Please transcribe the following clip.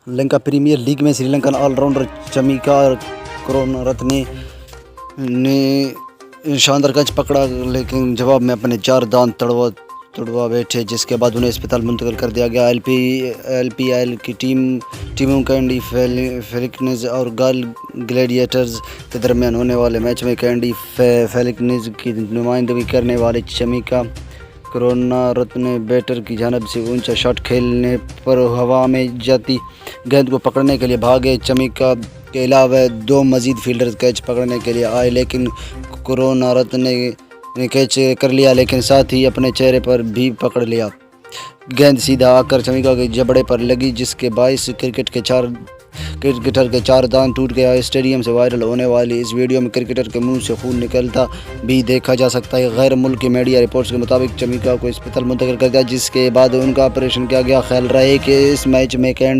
Lanka premiere league میں Sri Lankan all rounder چمیکا Karunaratne نے شاندار کیچ پکڑا لیکن جواب میں اپنے 4 داند تڑوا بیٹھے، جس کے بعد انہیں اسپتال منتقل کر دیا گیا۔ ایل پی ایل کی ٹیموں کینڈی فیلکنز اور گال گلیڈیٹرز کے درمیان ہونے والے میچ میں کینڈی فیلکنز کی نمائندگی کرنے والے چمیکا کرونارتنے بیٹر کی جانب سے اونچا شاٹ کھیلنے پر ہوا میں جاتی گیند کو پکڑنے کے لیے بھاگے۔ چمیکا کے علاوہ 2 مزید فیلڈرز کیچ پکڑنے کے لیے آئے لیکن کرونارتنے نے کیچ کر لیا، لیکن ساتھ ہی اپنے چہرے پر بھی پکڑ لیا۔ گیند سیدھا آ کر چمیکا کے جبڑے پر لگی، جس کے باعث کرکٹر کے 4 داند ٹوٹ گیا۔ اسٹیڈیم سے وائرل ہونے والی اس ویڈیو میں کرکٹر کے منہ سے خون نکلتا بھی دیکھا جا سکتا ہے۔ غیر ملکی میڈیا رپورٹس کے مطابق چمیکا کو اسپتال منتقل کر دیا، جس کے بعد ان کا آپریشن کیا گیا۔ خیال رہے کہ اس میچ میں کینڈی